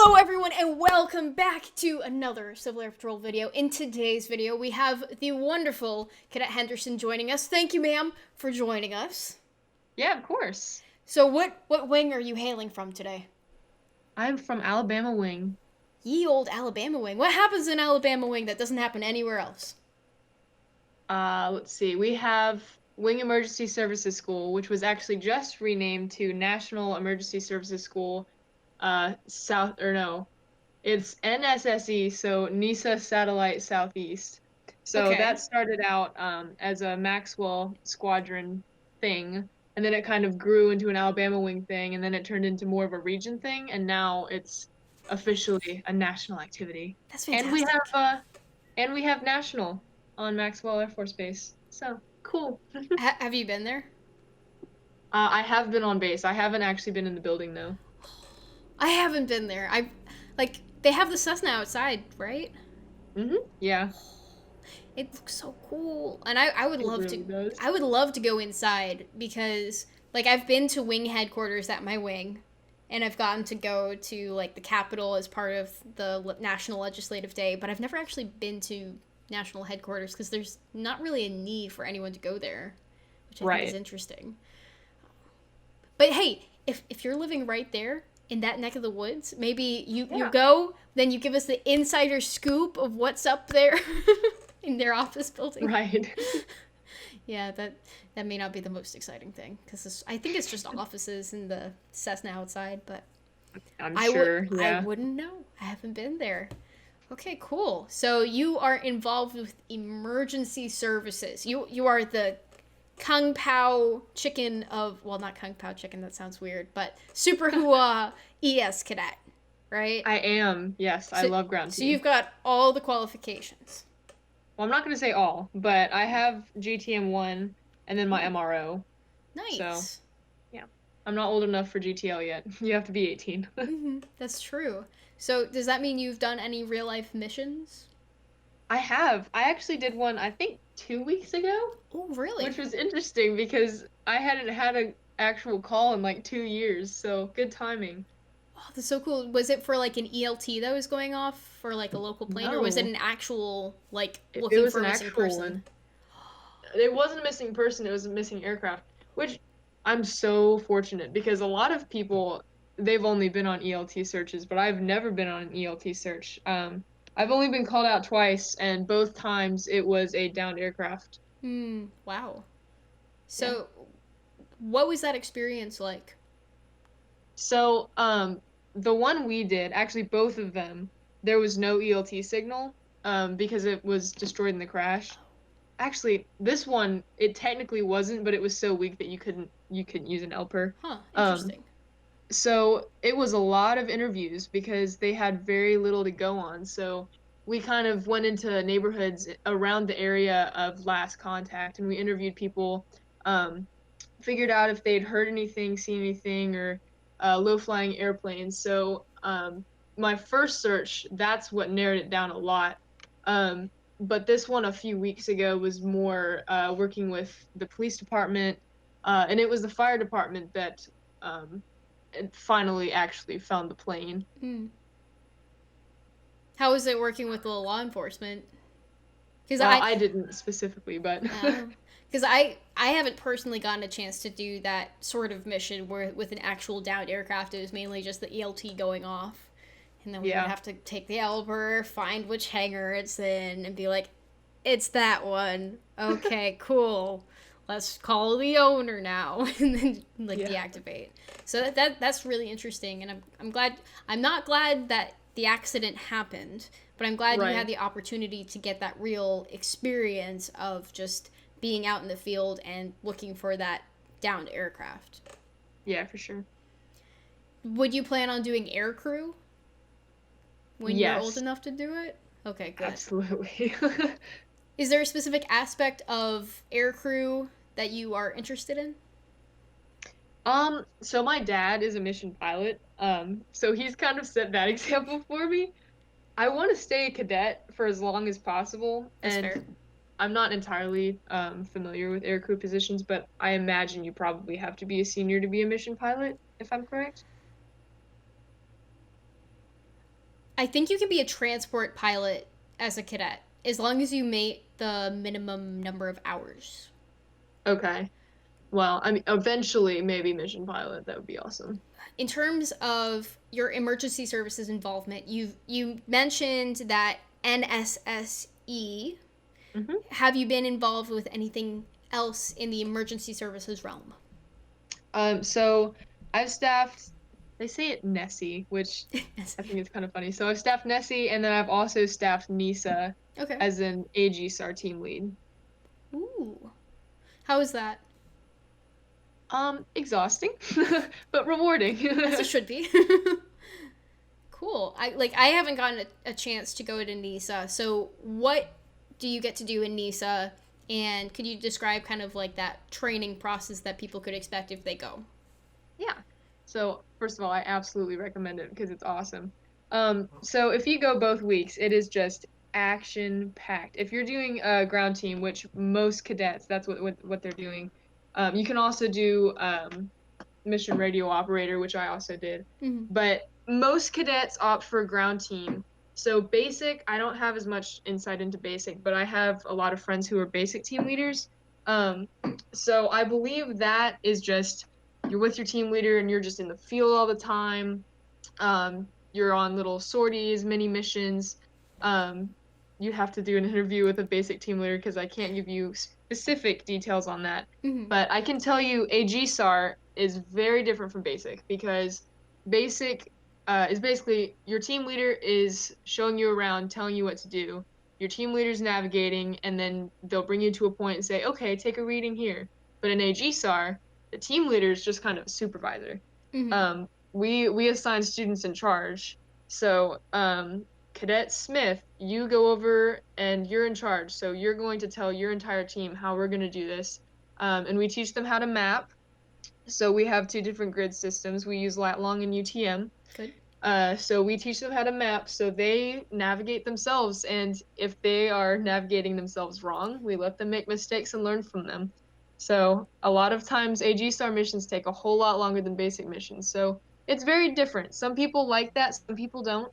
Hello everyone and welcome back to another Civil Air Patrol video. In today's video we have the wonderful Cadet Henderson joining us. Thank you ma'am for joining us. Yeah, of course. So what wing are you hailing from today? I'm from Alabama Wing. Ye old Alabama wing. What happens in Alabama wing that doesn't happen anywhere else? Let's see. We have Wing Emergency Services School, which was actually just renamed to National Emergency Services School, it's NSSE, so NESA Satellite Southeast. So Okay. that started out as a Maxwell Squadron thing, and then it kind of grew into an Alabama Wing thing, and then it turned into more of a region thing, and now it's officially a national activity. That's And we fantastic. have national on Maxwell Air Force Base. So cool. Have you been there? I have been on base. I haven't actually been in the building though. I haven't been there. They have the Cessna outside, right? Yeah, It looks so cool, and I would it love really to. does. I would love to go inside because, like, I've been to wing headquarters at my wing, and I've gotten to go to like the Capitol as part of the National Legislative Day, but I've never actually been to national headquarters because there's not really a need for anyone to go there, which I think is Right. interesting. But hey, if you're living right there in that neck of the woods, maybe you Yeah. go, then you give us the insider scoop of what's up there in their office building. Right. Yeah, that may not be the most exciting thing because I think it's just offices and the Cessna outside, but I'm sure. I Yeah. wouldn't know. I haven't been there. Okay, cool. So you are involved with emergency services. You are the Kung Pao chicken of, well, not Kung Pao chicken, that sounds weird, but Super Hua ES cadet, right? I am. Yes, I So love ground so team. you've got all the qualifications. Well, I'm not going to say all, but I have GTM1 and then my MRO. So, Nice. yeah. I'm not old enough for GTL yet. You have to be 18. That's true. So does that mean you've done any real life missions? I have. I actually did one, I think, 2 weeks ago, Oh, really? which was interesting because I hadn't had an actual call in like 2 years. So, good timing. Oh, that's so cool. Was it for like an ELT that was going off for like a local plane, or was it No, an actual like it looking was for a an missing actual person? one. It wasn't a missing person, it was a missing aircraft, which I'm so fortunate because a lot of people they've only been on ELT searches, but I've never been on an ELT search. I've only been called out twice, and both times it was a downed aircraft. Hmm. Wow. Yeah. So, what was that experience like? So, the one we did, actually both of them, there was no ELT signal, because it was destroyed in the crash. Actually, this one it technically wasn't, but it was so weak that you couldn't use an Elper. Huh. Um, Interesting. So it was a lot of interviews because they had very little to go on. So we kind of went into neighborhoods around the area of last contact and we interviewed people, um, figured out if they'd heard anything, seen anything, or low flying airplanes. So my first search, that's what narrowed it down a lot. But this one a few weeks ago was more working with the police department, and it was the fire department that um, finally actually found the plane. Hmm. How was it working with the law enforcement? Because Well, I didn't specifically, but uh, I haven't personally gotten a chance to do that sort of mission where with an actual downed aircraft. It was mainly just the ELT going off, and then we would yeah, have to take the Elber, find which hangar it's in, and be like, "It's that one. Okay, cool. Let's call the owner now," and then like yeah, deactivate. So that's really interesting, and I'm glad. I'm not glad that the accident happened, but I'm glad you had right. the opportunity to get that real experience of just being out in the field and looking for that downed aircraft. Yeah, for sure. Would you plan on doing air crew when you're old Yes, enough to do it? Okay, good. absolutely. Is there a specific aspect of air crew that you are interested in? So my dad is a mission pilot. So he's kind of set that example for me. I want to stay a cadet for as long as possible, That's fair. and I'm not entirely familiar with aircrew positions, but I imagine you probably have to be a senior to be a mission pilot, if I'm correct. I think you can be a transport pilot as a cadet as long as you make the minimum number of hours. Okay. Well, I mean, eventually, maybe mission pilot. That would be awesome. In terms of your emergency services involvement, you mentioned that NSSE. Hmm. Have you been involved with anything else in the emergency services realm? So I've staffed. They say it NESI, which I think is kind of funny. So I've staffed NESI, and then I've also staffed NESA Okay. as an AGSAR team lead. Ooh. How is that? Exhausting, but rewarding. As it should be. Cool. I haven't gotten a chance to go to NESA. So what do you get to do in NESA? And could you describe kind of like that training process that people could expect if they go? Yeah. So first of all, I absolutely recommend it because it's awesome. So if you go both weeks, it is just action packed. If you're doing a ground team, which most cadets, that's what they're doing. You can also do mission radio operator, which I also did. Mm-hmm. But most cadets opt for a ground team. So basic, I don't have as much insight into basic, but I have a lot of friends who are basic team leaders. Um, so I believe that is just you're with your team leader and you're just in the field all the time. You're on little sorties, mini missions. Um, you have to do an interview with a basic team leader because I can't give you specific details on that. Mm-hmm. But I can tell you AGSAR is very different from basic because basic is basically your team leader is showing you around, telling you what to do. Your team leader's navigating, and then they'll bring you to a point and say, okay, take a reading here. But in AGSAR, the team leader is just kind of a supervisor. Mm-hmm. We assign students in charge. So Cadet Smith, you go over and you're in charge. So you're going to tell your entire team how we're going to do this. And we teach them how to map. So we have two different grid systems. We use lat long and UTM. Good. So we teach them how to map so they navigate themselves. And if they are navigating themselves wrong, we let them make mistakes and learn from them. So a lot of times AG-STAR missions take a whole lot longer than basic missions. So it's very different. Some people like that, some people don't.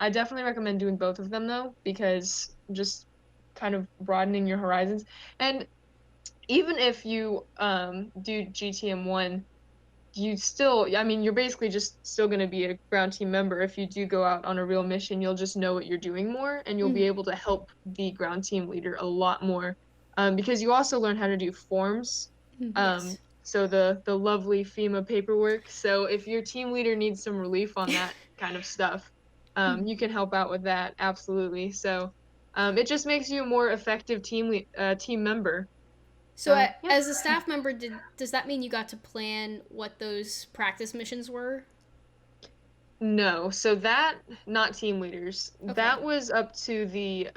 I definitely recommend doing both of them though, because just kind of broadening your horizons. And even if you do GTM1, you still, I mean, you're basically just still going to be a ground team member. If you do go out on a real mission, you'll just know what you're doing more and you'll be Mm-hmm. able to help the ground team leader a lot more because you also learn how to do forms. Yes. So the lovely FEMA paperwork. So if your team leader needs some relief on that kind of stuff, you can help out with that. Absolutely. So it just makes you a more effective team member. So, Yeah. as a staff member, does that mean you got to plan what those practice missions were? No, so that not team leaders. Okay. That was up to the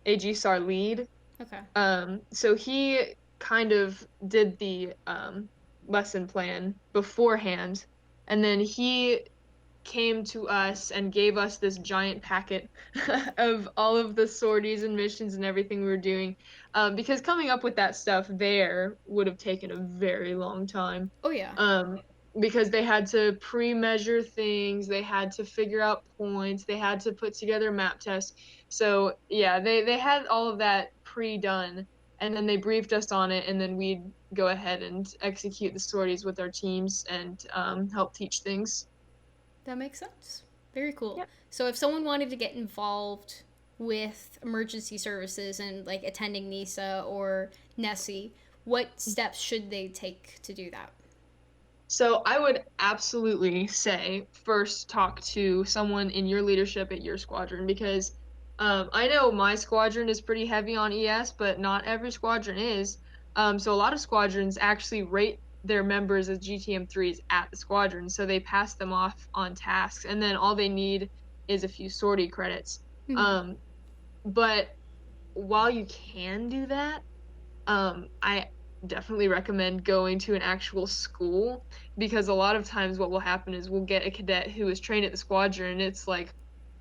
AGSAR lead. Okay. So he kind of did the lesson plan beforehand, and then he came to us and gave us this giant packet of all of the sorties and missions and everything we were doing. Because coming up with that stuff there would have taken a very long time. Oh yeah. Um, because they had to pre-measure things, they had to figure out points, they had to put together map tests. So yeah, they had all of that pre-done, and then they briefed us on it, and then we'd go ahead and execute the sorties with our teams and help teach things. That makes sense. Very cool. Yeah. So if someone wanted to get involved with emergency services and like attending NESA or NESI, what steps should they take to do that? So I would absolutely say first talk to someone in your leadership at your squadron because I know my squadron is pretty heavy on ES, but not every squadron is. So a lot of squadrons actually rate their members as GTM3s at the squadron, so they pass them off on tasks, and then all they need is a few sortie credits. Mm-hmm. Um, but while you can do that, I definitely recommend going to an actual school because a lot of times what will happen is we'll get a cadet who is trained at the squadron and it's like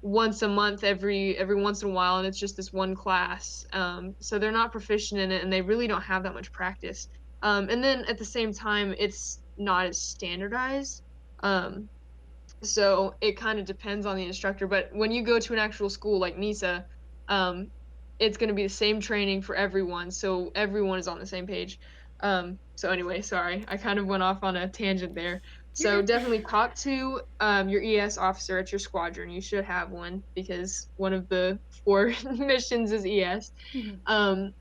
once a month every once in a while and it's just this one class. So they're not proficient in it and they really don't have that much practice. And then at the same time it's not as standardized. Um, So it kind of depends on the instructor. But when you go to an actual school like NESA, um, it's going to be the same training for everyone. So everyone is on the same page. So anyway, sorry, I kind of went off on a tangent there. You're So good. definitely talk to your ES officer at your squadron. You should have one because one of the 4 missions is ES. Mhm. Um,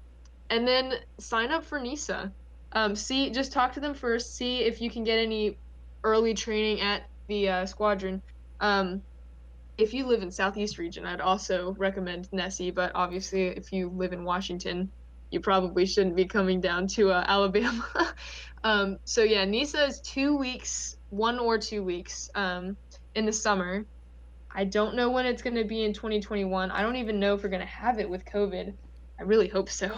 and then sign up for NESA. Just talk to them first. See if you can get any early training at the squadron. Um, if you live in Southeast region, I'd also recommend NESE, but obviously if you live in Washington, you probably shouldn't be coming down to Alabama. So yeah, NESA is 2 weeks, 1 or 2 weeks in the summer. I don't know when it's going to be in 2021. I don't even know if we're going to have it with COVID. I really hope so.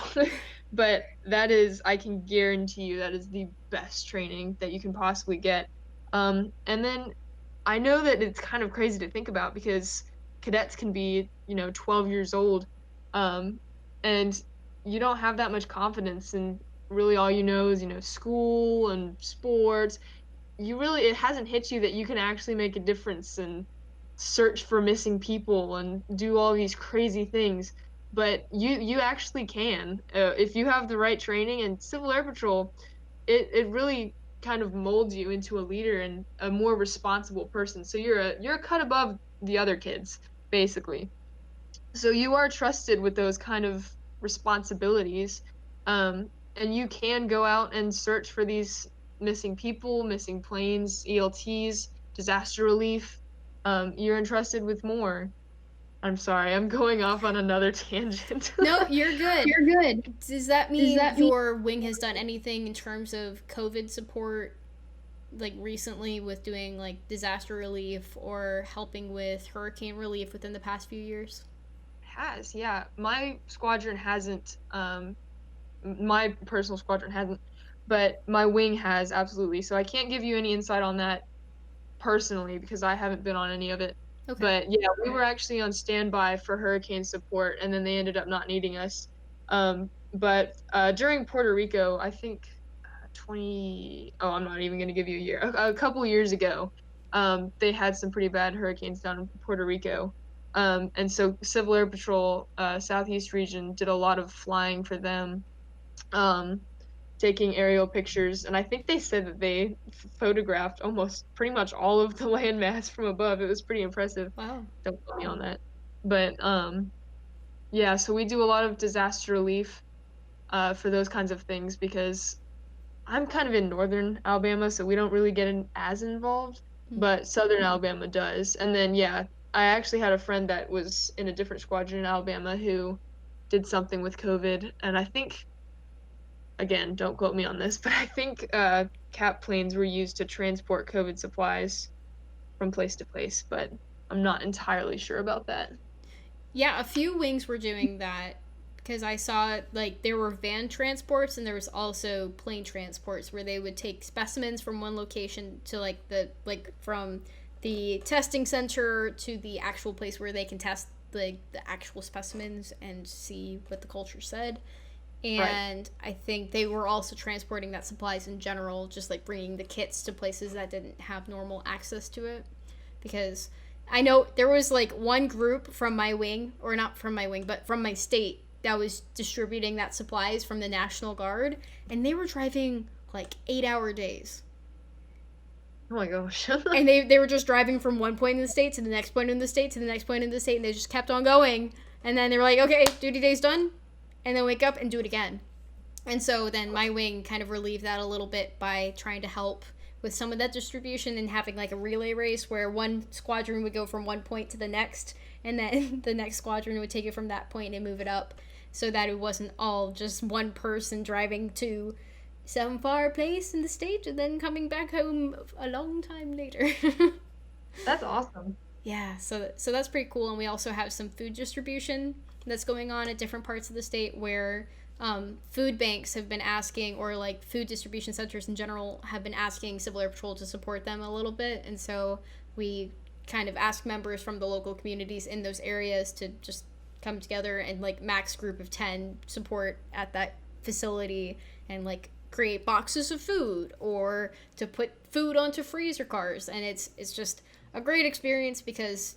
But that is, I can guarantee you, that is the best training that you can possibly get. And then I know that it's kind of crazy to think about because cadets can be, 12 years old, um, and you don't have that much confidence, and really all you know is, school and sports. It hasn't hit you that you can actually make a difference and search for missing people and do all these crazy things. But you actually can, if you have the right training. And Civil Air Patrol, it really kind of molds you into a leader and a more responsible person. So you're a cut above the other kids, basically. So you are trusted with those kind of responsibilities. And you can go out and search for these missing people, missing planes, ELTs, disaster relief. You're entrusted with more. I'm sorry, I'm going off on another tangent. No, you're good. You're good. Does that Does mean that mean your wing has done anything in terms of COVID support, like recently with doing like disaster relief or helping with hurricane relief within the past few years? has? Yeah, my squadron hasn't. My personal squadron hasn't, but my wing has, absolutely. So I can't give you any insight on that personally because I haven't been on any of it. Okay. But yeah, we were actually on standby for hurricane support, and then they ended up not needing us. But during Puerto Rico, I think 20, oh, I'm not even going to give you a year, a couple years ago, they had some pretty bad hurricanes down in Puerto Rico. And so Civil Air Patrol, Southeast region, did a lot of flying for them, um, taking aerial pictures, and I think they said that they photographed almost pretty much all of the landmass from above. It was pretty impressive. Wow. Don't quote me on that. But yeah, so we do a lot of disaster relief for those kinds of things because I'm kind of in northern Alabama, so we don't really get as involved, Hmm. but southern Alabama does. And then yeah, I actually had a friend that was in a different squadron in Alabama who did something with COVID, and I think, again, don't quote me on this, but I think cap planes were used to transport COVID supplies from place to place, but I'm not entirely sure about that. Yeah, a few wings were doing that because I saw like there were van transports and there was also plane transports where they would take specimens from one location to like from the testing center to the actual place where they can test the actual specimens and see what the culture said. Right. And I think they were also transporting that supplies in general, just like bringing the kits to places that didn't have normal access to it. Because I know there was like one group from my wing, or not from my wing, but from my state that was distributing that supplies from the National Guard, and they were driving like 8 hour days. Oh my gosh. And they were just driving from one point in the state to the next point in the state to the next point in the state, and they just kept on going. And then they were like, okay, duty day's done, and then wake up and do it again. And so then my wing kind of relieved that a little bit by trying to help with some of that distribution and having like a relay race where one squadron would go from one point to the next, and then the next squadron would take it from that point and move it up, so that it wasn't all just one person driving to some far place in the state and then coming back home a long time later. That's awesome. Yeah, so that's pretty cool. And we also have some food distribution that's going on at different parts of the state where food banks have been asking, or like food distribution centers in general have been asking Civil Air Patrol to support them a little bit. And so we kind of ask members from the local communities in those areas to just come together and like max group of 10 support at that facility and like create boxes of food or to put food onto freezer cars. And it's just a great experience because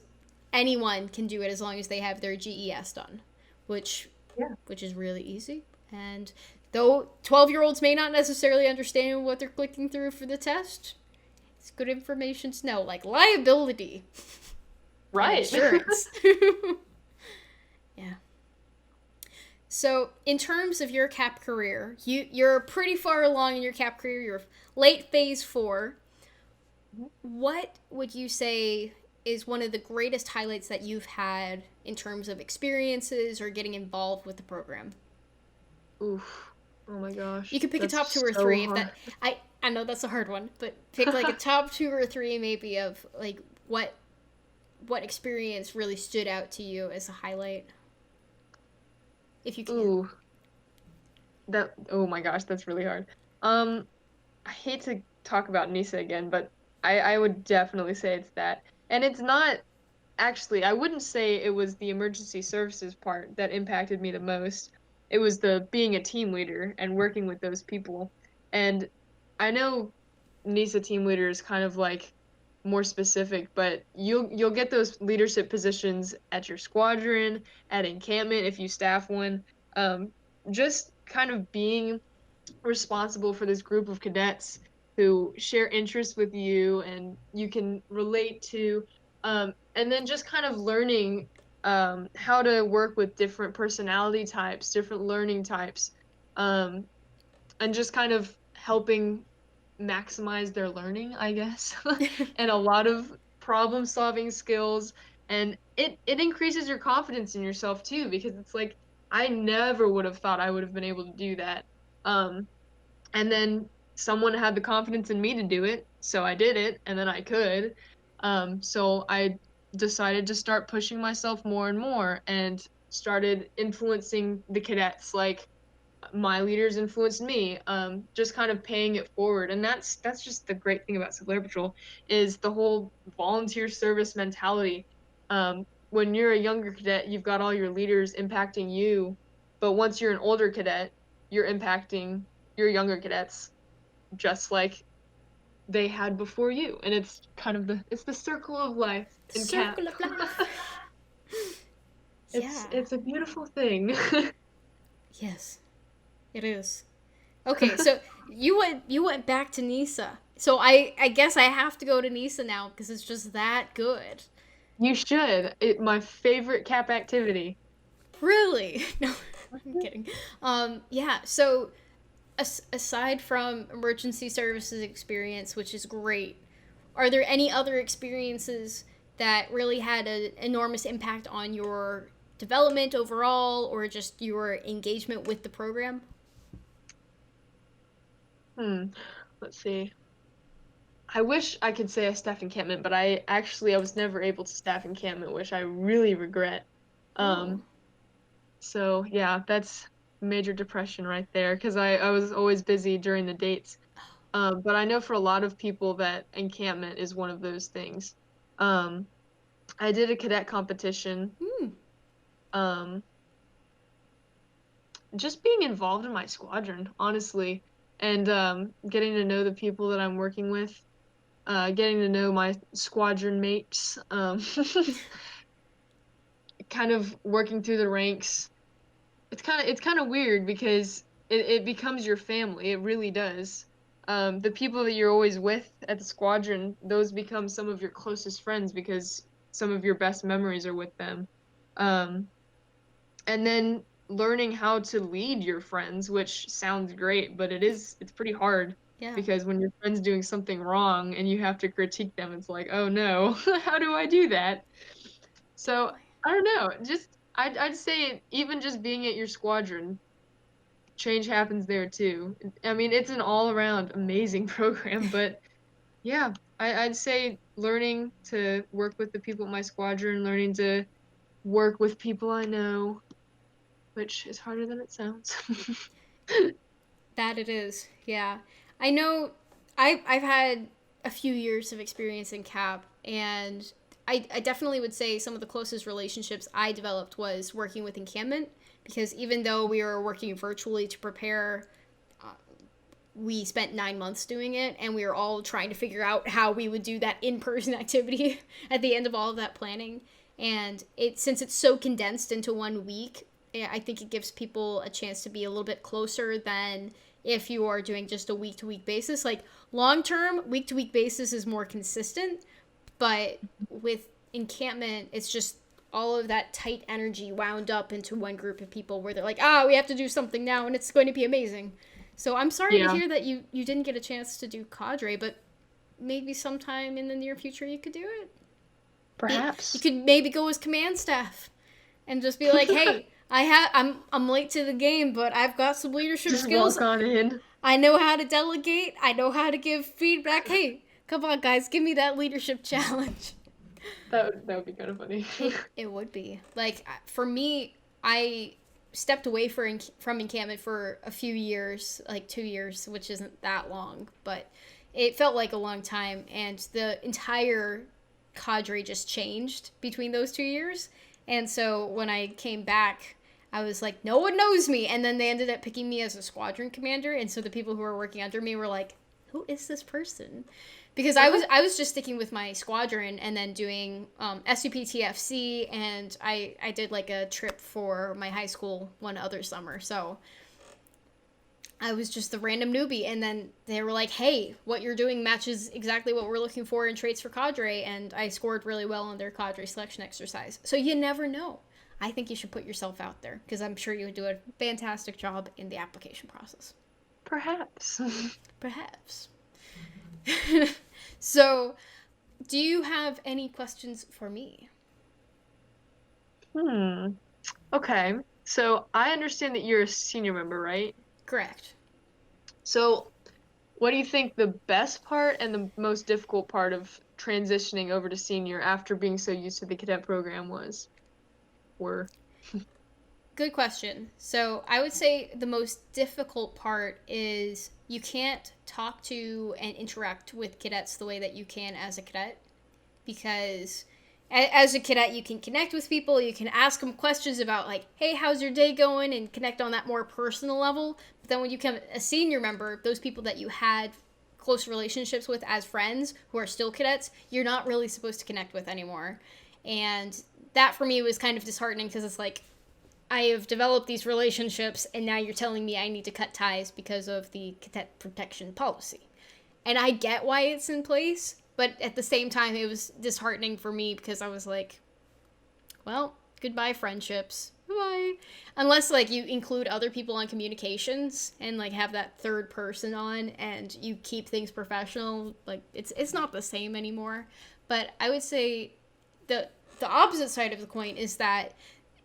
anyone can do it as long as they have their GES done, which Yeah. which is really easy. And though 12-year-olds may not necessarily understand what they're clicking through for the test, it's good information to know, like liability and Right. insurance. Yeah. So, in terms of your CAP career, you're pretty far along in your CAP career. You're late phase 4. What would you say is one of the greatest highlights that you've had in terms of experiences or getting involved with the program? Oof. Oh my You gosh. could pick a top 2 That's or so 3 if hard. that I know that's a hard one, but pick like a top 2 or 3 maybe of like what experience really stood out to you as a highlight if you can. Ooh. That, oh my gosh, that's really hard. Um, I hate to talk about NESA again, but I would definitely say it's that. And it's not actually, I wouldn't say it was the emergency services part that impacted me the most. It was the being a team leader and working with those people. And I know NESA team leader is kind of like more specific, but you'll get those leadership positions at your squadron, at encampment if you staff one. Um, just kind of being responsible for this group of cadets who share interests with you and you can relate to, and then just kind of learning how to work with different personality types, different learning types, um, and just kind of helping maximize their learning, I guess, and a lot of problem solving skills. And it increases your confidence in yourself too, because it's like I never would have thought I would have been able to do that. Um, and then someone had the confidence in me to do it, so I did it, and then I could. So I decided to start pushing myself more and more and started influencing the cadets like my leaders influenced me, just kind of paying it forward. And that's just the great thing about Civil Air Patrol is the whole volunteer service mentality. When you're a younger cadet, you've got all your leaders impacting you, but once you're an older cadet, you're impacting your younger cadets just like they had before you. And it's kind of the circle of life in CAP. Circle of life. it's Yeah. it's a beautiful thing. Yes, it is. Okay, so you went back to NESA. So I guess I have to go to NESA now because it's just that good. You should. My favorite CAP activity. Really? No, I'm kidding. Yeah. So aside from emergency services experience, which is great, are there any other experiences that really had an enormous impact on your development overall, or just your engagement with the program? Hmm. Let's see. I wish I could say I staffed encampment, but I was never able to staff encampment, which I really regret. Oh. Um, so yeah, that's major depression right there because I was always busy during the dates. But I know for a lot of people that encampment is one of those things. Um, I did a cadet competition. Hmm. Um, just being involved in my squadron, honestly, and getting to know the people that I'm working with, getting to know my squadron mates, kind of working through the ranks. It's kind of weird because it becomes your family. It really does. The people that you're always with at the squadron, those become some of your closest friends because some of your best memories are with them. Um, and then learning how to lead your friends, which sounds great, but it's pretty hard Yeah. because when your friend's doing something wrong and you have to critique them, it's like, oh no, how do I do that? So Definitely. I don't know. I'd say even just being at your squadron, change happens there too. I mean, it's an all around amazing program, but yeah, I'd say learning to work with the people at my squadron, learning to work with people I know, which is harder than it sounds. That it is. Yeah. I know I've had a few years of experience in CAP, and I definitely would say some of the closest relationships I developed was working with encampment, because even though we were working virtually to prepare we spent 9 months doing it, and we were all trying to figure out how we would do that in-person activity at the end of all of that planning. And since it's so condensed into 1 week, I think it gives people a chance to be a little bit closer than if you are doing just a week-to-week basis. Like, long-term, week-to-week basis is more consistent, but with encampment, it's just all of that tight energy wound up into one group of people where they're like, we have to do something now, and it's going to be amazing. So I'm sorry to hear that you didn't get a chance to do cadre, but maybe sometime in the near future you could do it. Perhaps. You could maybe go as command staff and just be like, hey, I'm late to the game, but I've got some leadership skills. Walk on in. I know how to delegate. I know how to give feedback. Hey, come on, guys, give me that leadership challenge. That would be kind of funny. It would be. Like, for me, I stepped away from encampment for a few years, like 2 years, which isn't that long, but it felt like a long time, and the entire cadre just changed between those 2 years. And so when I came back, I was like, no one knows me. And then they ended up picking me as a squadron commander, and so the people who were working under me were like, who is this person? Because I was just sticking with my squadron and then doing SUPTFC, and I did like a trip for my high school one other summer. So I was just the random newbie, and then they were like, hey, what you're doing matches exactly what we're looking for in traits for cadre, and I scored really well on their cadre selection exercise. So you never know. I think you should put yourself out there, because I'm sure you would do a fantastic job in the application process. Perhaps. Perhaps. So, do you have any questions for me? Okay. So, I understand that you're a senior member, right? Correct. So, what do you think the best part and the most difficult part of transitioning over to senior after being so used to the cadet program were? Good question. So I would say the most difficult part is you can't talk to and interact with cadets the way that you can as a cadet, because as a cadet you can connect with people, you can ask them questions about like, hey, how's your day going, and connect on that more personal level. But then when you become a senior member, those people that you had close relationships with as friends who are still cadets, you're not really supposed to connect with anymore. And that for me was kind of disheartening, because it's like, I have developed these relationships, and now you're telling me I need to cut ties because of the cadet protection policy. And I get why it's in place, but at the same time, it was disheartening for me, because I was like, well, goodbye friendships. Bye. Unless, like, you include other people on communications and, like, have that third person on, and you keep things professional, like, it's not the same anymore. But I would say the opposite side of the coin is that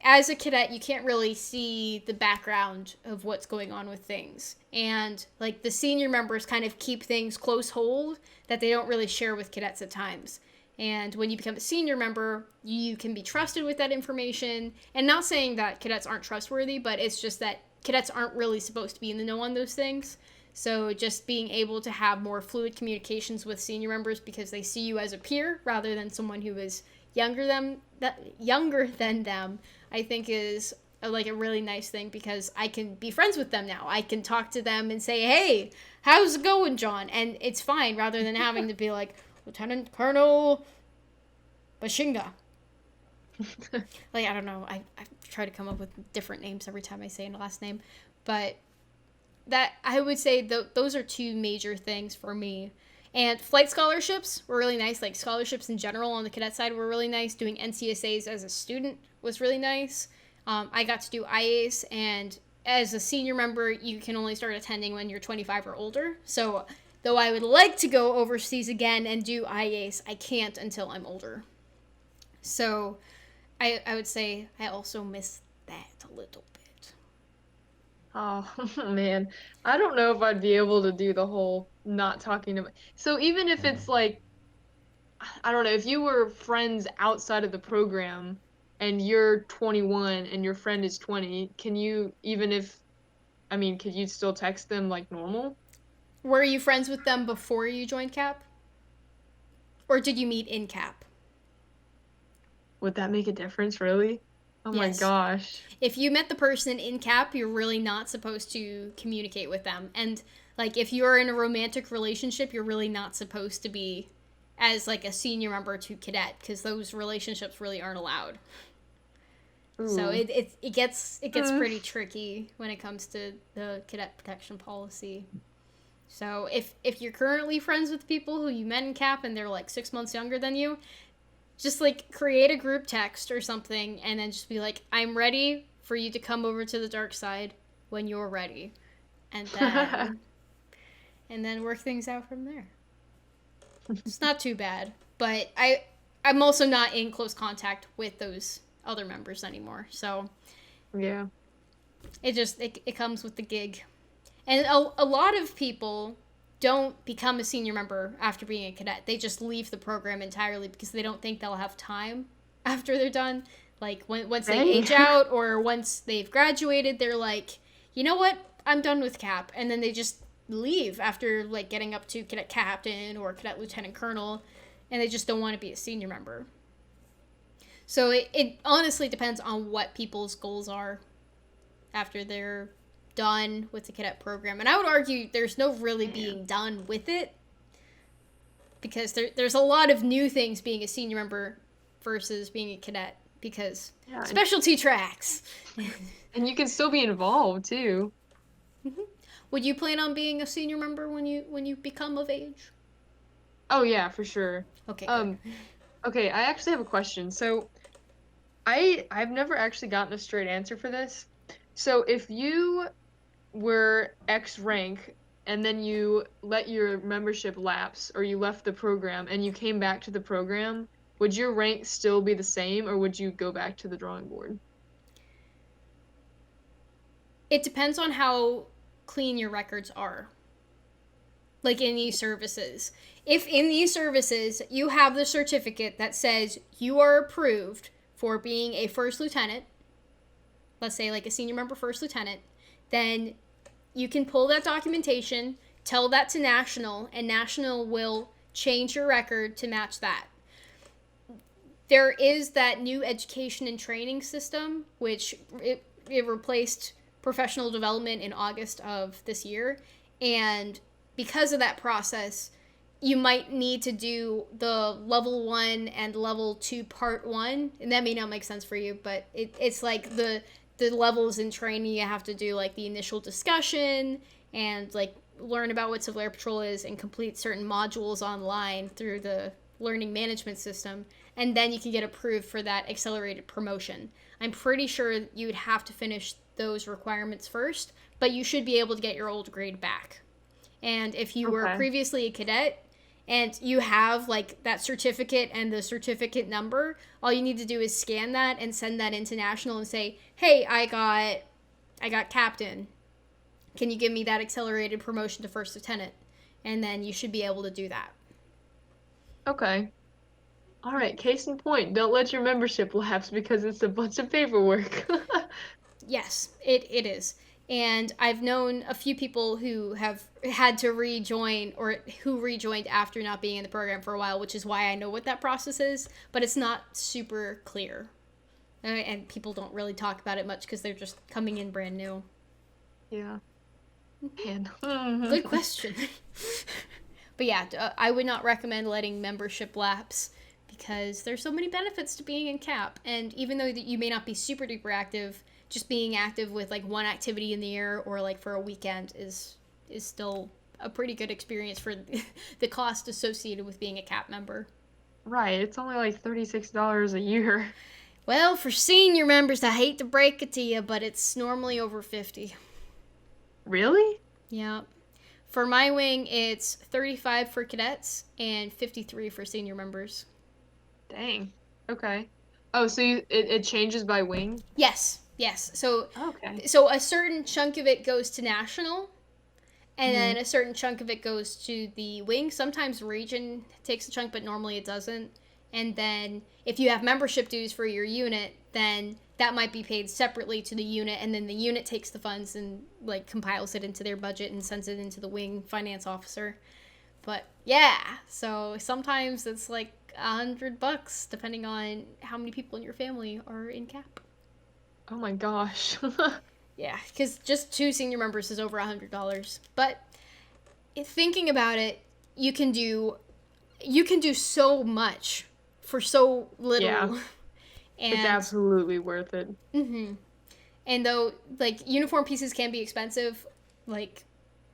as a cadet, you can't really see the background of what's going on with things. And, like, the senior members kind of keep things close hold that they don't really share with cadets at times. And when you become a senior member, you can be trusted with that information. And not saying that cadets aren't trustworthy, but it's just that cadets aren't really supposed to be in the know on those things. So just being able to have more fluid communications with senior members because they see you as a peer rather than someone who is younger than them, I think is a really nice thing, because I can be friends with them now. I can talk to them and say, hey, how's it going, John? And it's fine, rather than having to be like, Lieutenant Colonel Bashinga. Like, I don't know. I try to come up with different names every time I say a last name. But that, I would say those are two major things for me. And flight scholarships were really nice. Like, scholarships in general on the cadet side were really nice. Doing NCSAs as a student was really nice. I got to do IACE, and as a senior member, you can only start attending when you're 25 or older. So, though I would like to go overseas again and do IACE, I can't until I'm older. So, I would say I also miss that a little bit. Oh, man. I don't know if I'd be able to do the whole not talking to... So even if it's like, I don't know, if you were friends outside of the program and you're 21 and your friend is 20, can you, could you still text them like normal? Were you friends with them before you joined CAP? Or did you meet in CAP? Would that make a difference, really? Oh my Yes. gosh. If you met the person in CAP, you're really not supposed to communicate with them. And like if you're in a romantic relationship, you're really not supposed to be as like a senior member to cadet because those relationships really aren't allowed. So Ooh. it gets Mm. pretty tricky when it comes to the cadet protection policy. So if you're currently friends with people who you met in CAP and they're like 6 months younger than you, just like create a group text or something and then just be like, I'm ready for you to come over to the dark side when you're ready. And then work things out from there. It's not too bad. But I'm also not in close contact with those other members anymore. So Yeah. it comes with the gig. And a lot of people don't become a senior member after being a cadet. They just leave the program entirely because they don't think they'll have time after they're done. Like once they Dang. age out or once they've graduated, they're like, you know what? I'm done with CAP, and then they just leave after like getting up to cadet captain or cadet lieutenant colonel, and they just don't want to be a senior member. So it honestly depends on what people's goals are after they're done with the cadet program. And I would argue there's no really being done with it because there's a lot of new things being a senior member versus being a cadet because Yeah. specialty tracks. And you can still be involved too. Would you plan on being a senior member when you become of age? Oh yeah, for sure. Okay, good. Um, okay, I actually have a question. So I've never actually gotten a straight answer for this. So if you were X rank and then you let your membership lapse or you left the program and you came back to the program, would your rank still be the same or would you go back to the drawing board? It depends on how clean your records are. Like in these services. If in these services you have the certificate that says you are approved for being a first lieutenant, let's say like a senior member first lieutenant, then you can pull that documentation, tell that to National, and National will change your record to match that. There is that new education and training system, which it replaced professional development in August of this year. And because of that process, you might need to do the level 1 and level 2 part 1. And that may not make sense for you, but it's like the levels in training. You have to do like the initial discussion and like learn about what Civil Air Patrol is and complete certain modules online through the learning management system, and then you can get approved for that accelerated promotion. I'm pretty sure you would have to finish those requirements first, but you should be able to get your old grade back. And if you were previously a cadet and you have like that certificate and the certificate number, all you need to do is scan that and send that into National and say, hey, I got captain. Can you give me that accelerated promotion to first lieutenant? And then you should be able to do that. Okay. All right, case in point, don't let your membership lapse because it's a bunch of paperwork. Yes, it is. And I've known a few people who have had to rejoin or who rejoined after not being in the program for a while, which is why I know what that process is, but it's not super clear. And people don't really talk about it much because they're just coming in brand new. Yeah. Man. Good question. But yeah, I would not recommend letting membership lapse because there's so many benefits to being in CAP. And even though you may not be super duper active, just being active with like one activity in the year or like for a weekend is still a pretty good experience for the cost associated with being a CAP member. Right, it's only like $36 a year. Well, for senior members, I hate to break it to you, but it's normally over 50. Really? Yeah. For my wing, it's 35 for cadets and 53 for senior members. Dang. Okay. Oh, so it changes by wing? Yes. So Okay. so a certain chunk of it goes to national, and then a certain chunk of it goes to the wing. Sometimes region takes a chunk, but normally it doesn't. And then if you have membership dues for your unit, then that might be paid separately to the unit, and then the unit takes the funds and like compiles it into their budget and sends it into the wing finance officer. But yeah, so sometimes it's like $100 depending on how many people in your family are in CAP. Oh my gosh. Yeah, because just 2 senior members is over $100. But thinking about it, you can do so much for so Yeah, little. it's And absolutely worth it. and though like uniform pieces can be expensive, like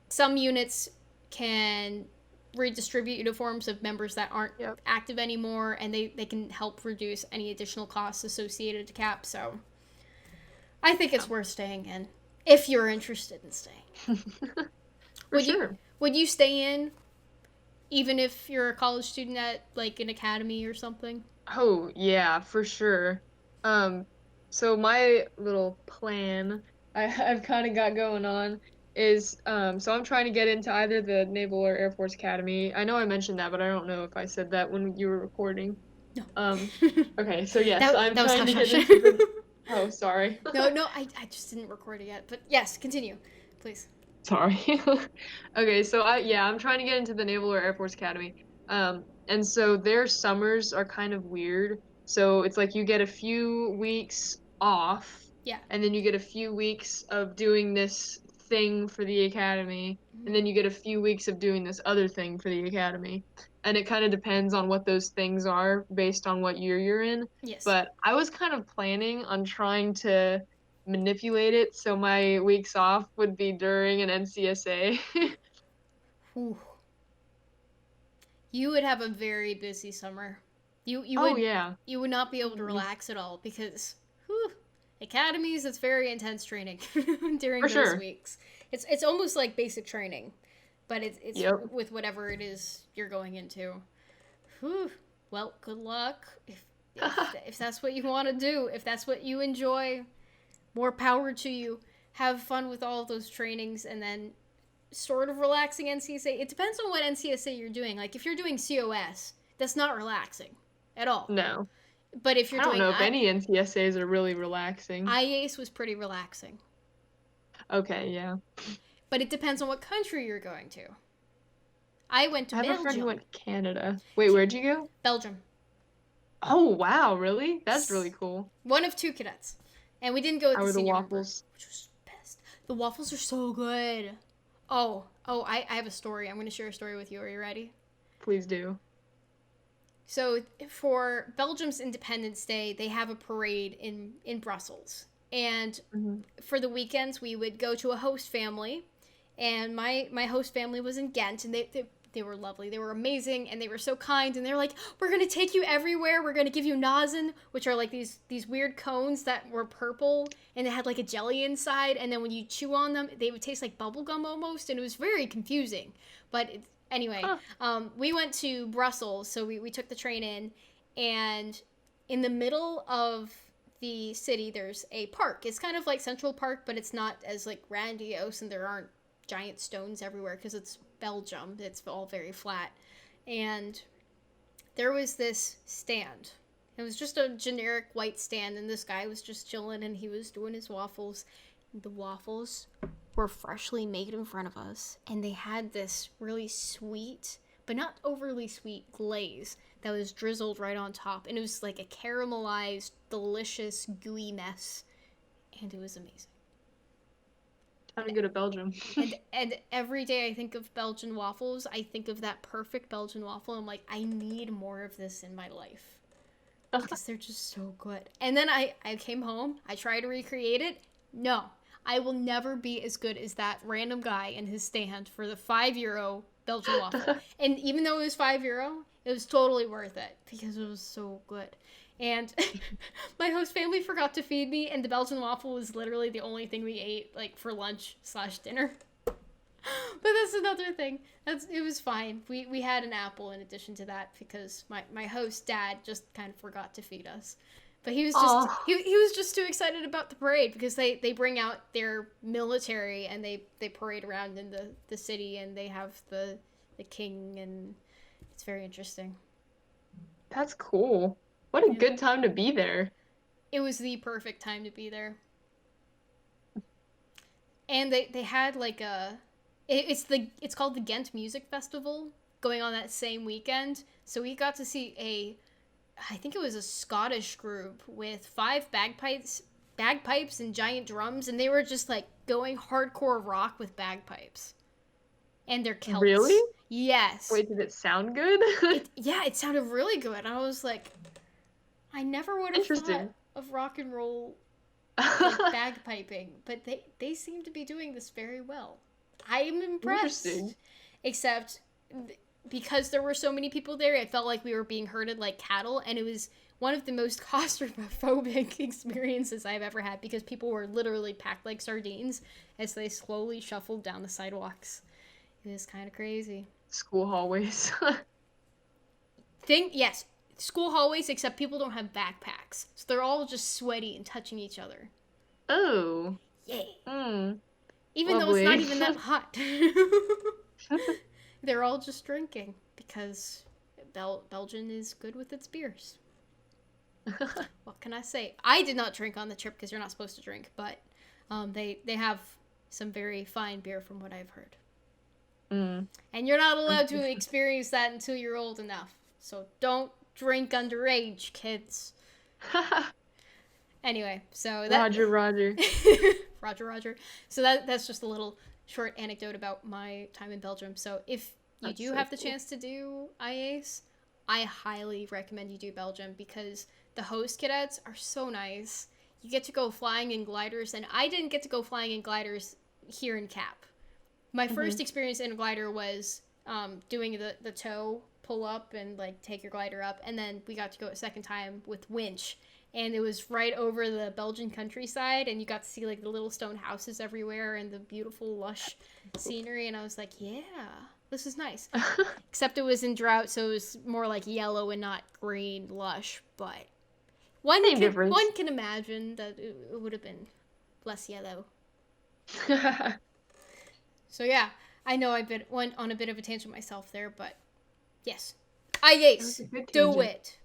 some units can redistribute uniforms of members that aren't Yep. active anymore, and they can help reduce any additional costs associated to cap. So I think it's worth staying in if you're interested in staying. For Would you sure. would you stay in even if you're a college student at like an academy or something? Oh, yeah, for sure. Um, so my little plan I've kind of got going on is so I'm trying to get into either the Naval or Air Force Academy. I know I mentioned that, but I don't know if I said that when you were recording. No. Um, okay, so yes, I'm That was trying hush to get hush. into the Oh, sorry. No, I just didn't record it yet. But yes, continue, please. Sorry. Okay, so I'm trying to get into the Naval or Air Force Academy. And so their summers are kind of weird. So it's like you get a few weeks off, Yeah. and then you get a few weeks of doing this thing for the academy, and then you get a few weeks of doing this other thing for the academy. And it kind of depends on what those things are based on what year you're in. Yes. But I was kind of planning on trying to manipulate it so my weeks off would be during an NCSA. Whew. You would have a very busy summer. You Oh would yeah. you would not be able to Mhm. relax at all because whew, academies it's very intense training during For those sure. weeks. It's almost like basic training, but it's Yep. with whatever it is you're going into. Whew. Well, good luck. If that's what you want to do, if that's what you enjoy, more power to you. Have fun with all of those trainings and then sort of relaxing NCSA. It depends on what NCSA you're doing. Like if you're doing COS, that's not relaxing at all. No. But if you're I don't doing know if any NCSAs are really relaxing. IACE was pretty relaxing. Okay, yeah. But it depends on what country you're going to. I went to I have a friend who Belgium. went to Canada. Wait, where'd you go? Belgium. Oh, wow, really? That's really cool. One of 2 cadets. And we didn't go with How the are the senior member, waffles? which was best. The waffles are so good. I have a story. I'm going to share a story with you. Are you ready? Please do. So for Belgium's Independence Day, they have a parade in Brussels. And Hmm. for the weekends, we would go to a host family. And my host family was in Ghent, and they were lovely. They were amazing, and they were so kind. And they're like, "We're gonna take you everywhere. We're gonna give you nazen, which are like these weird cones that were purple, and they had like a jelly inside. And then when you chew on them, they would taste like bubble gum almost, and it was very confusing. But anyway, Huh. we went to Brussels, so we took the train in, and in the middle of the city, there's a park. It's kind of like Central Park, but it's not as like grandiose, and there aren't giant stones everywhere because it's Belgium. It's all very flat. And there was this stand. It was just a generic white stand, and this guy was just chilling and he was doing his waffles. The waffles were freshly made in front of us, and they had this really sweet, but not overly sweet glaze that was drizzled right on top. And it was like a caramelized, delicious, gooey mess. And it was amazing. Time to go to Belgium. And every day I think of Belgian waffles, I think of that perfect Belgian waffle. I'm like, I need more of this in my life because they're just so good. And then I came home, I tried to recreate it. No, I will never be as good as that random guy in his stand for the €5 Belgian waffle. And even though it was €5, it was totally worth it because it was so good. And my host family forgot to feed me, and the Belgian waffle was literally the only thing we ate, like, for lunch/dinner. But that's another thing. It was fine. We had an apple in addition to that because my host dad just kind of forgot to feed us. But he was just he was just too excited about the parade because they bring out their military and they parade around in the city, and they have the king, and it's very interesting. That's cool. What a Yeah. good time to be there. It was the perfect time to be there. And they had like it's called the Ghent Music Festival going on that same weekend. So we got to see I think it was a Scottish group with 5 bagpipes bagpipes and giant drums, and they were just like going hardcore rock with bagpipes and their kilts. Really? Yes. Wait, did it sound good? It sounded really good. I was like, I never would have thought of rock and roll like bagpiping, but they seem to be doing this very well. I am impressed. Except because there were so many people there, it felt like we were being herded like cattle, and it was one of the most claustrophobic experiences I've ever had because people were literally packed like sardines as they slowly shuffled down the sidewalks. It was kind of crazy. School hallways. Yes, school hallways, except people don't have backpacks, so they're all just sweaty and touching each other. Oh. Yay. Lovely. Even though it's not even that hot. They're all just drinking because Belgium is good with its beers. What can I say? I did not drink on the trip because you're not supposed to drink, but they have some very fine beer from what I've heard. And you're not allowed to experience that until you're old enough. So don't drink underage, kids. Anyway, so that... Roger. So that's just a little short anecdote about my time in Belgium. So if you do have the chance to do IAs, I highly recommend you do Belgium because the host cadets are so nice. You get to go flying in gliders, and I didn't get to go flying in gliders here in CAP. My first experience in a glider was doing the tow pull up and like take your glider up, and then we got to go a second time with winch, and it was right over the Belgian countryside, and you got to see like the little stone houses everywhere and the beautiful lush scenery, and I was like, yeah, this is nice. Except it was in drought, so it was more like yellow and not green lush, but one can imagine that it would have been less yellow. So yeah, I know I went on a bit of a tangent myself there, but yes, IAs, do it.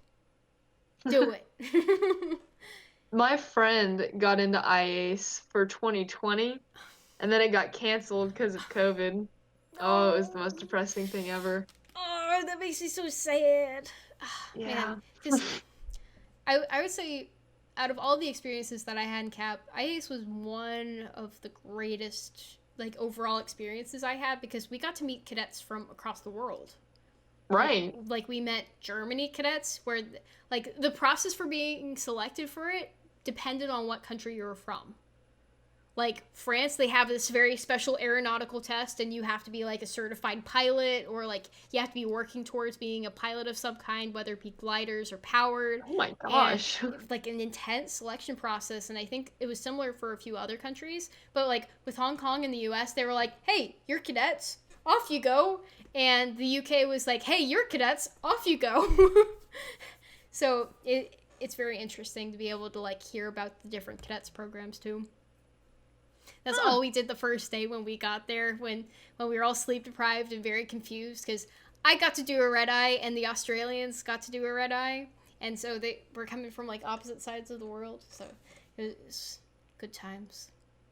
My friend got into IAs for 2020, and then it got canceled because of COVID. Oh, it was the most depressing thing ever. Oh, that makes me so sad. Yeah. Man, I would say, out of all the experiences that I had in CAP, IAs was one of the greatest like overall experiences I had because we got to meet cadets from across the world. Right. Like we met Germany cadets where like the process for being selected for it depended on what country you were from. Like France, they have this very special aeronautical test, and you have to be like a certified pilot, or like you have to be working towards being a pilot of some kind, whether it be gliders or powered. Oh my gosh. And, like an intense selection process, and I think it was similar for a few other countries. But like with Hong Kong and the US, they were like, hey, you're cadets, off you go. And the UK was like, hey, you're cadets, off you go. So it's very interesting to be able to like hear about the different cadets programs too. That's all we did the first day when we got there, when we were all sleep deprived and very confused, because I got to do a red eye and the Australians got to do a red eye, and so they were coming from like opposite sides of the world, so it was good times.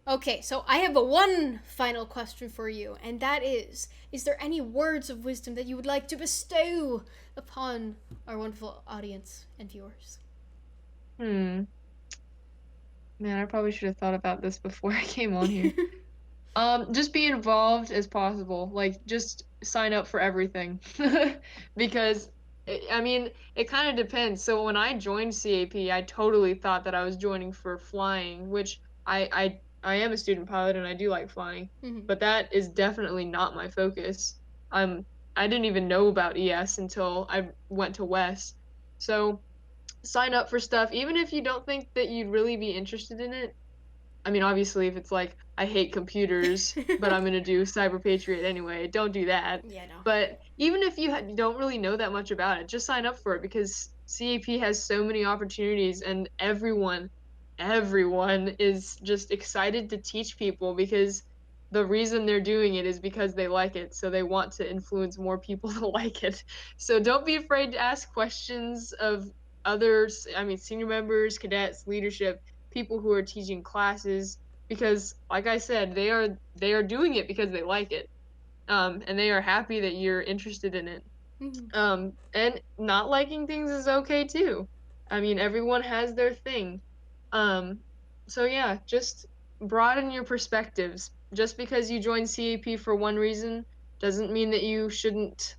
Okay, so I have one final question for you, and that is there any words of wisdom that you would like to bestow upon our wonderful audience and viewers? Man, I probably should have thought about this before I came on here. Just be involved as possible. Like, just sign up for everything. Because, it kind of depends. So when I joined CAP, I totally thought that I was joining for flying, which I am a student pilot and I do like flying. But that is definitely not my focus. I didn't even know about ES until I went to West. So sign up for stuff, even if you don't think that you'd really be interested in it. I mean, obviously, if it's like, I hate computers, but I'm going to do Cyber Patriot anyway, don't do that. Yeah, no. But even if you don't really know that much about it, just sign up for it, because CAP has so many opportunities, and everyone is just excited to teach people, because the reason they're doing it is because they like it, so they want to influence more people to like it. So don't be afraid to ask questions of others, senior members, cadets, leadership, people who are teaching classes, because like I said, they are doing it because they like it, and they are happy that you're interested in it. And not liking things is okay too. Everyone has their thing. So yeah, just broaden your perspectives. Just because you joined CAP for one reason doesn't mean that you shouldn't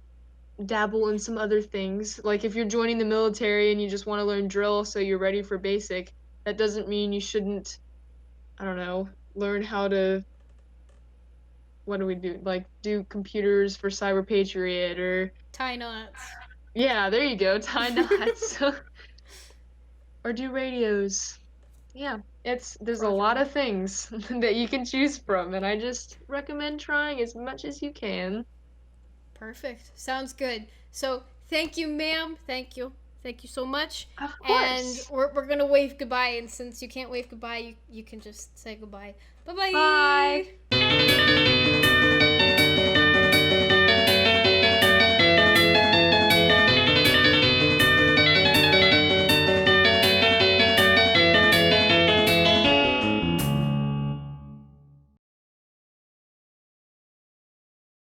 dabble in some other things. Like if you're joining the military and you just want to learn drill so you're ready for basic, that doesn't mean you shouldn't, I don't know, learn how to, what do we do? Like do computers for Cyber Patriot or Tie knots. yeah, there you go, tie knots. Or do radios. Yeah, there's a Roger lot that. of things that you can choose from, and I just recommend trying as much as you can. Perfect. Sounds good. So thank you, ma'am. Thank you. Thank you so much. Of And course. we're gonna wave goodbye. And since you can't wave goodbye, you can just say goodbye. Bye Bye. bye.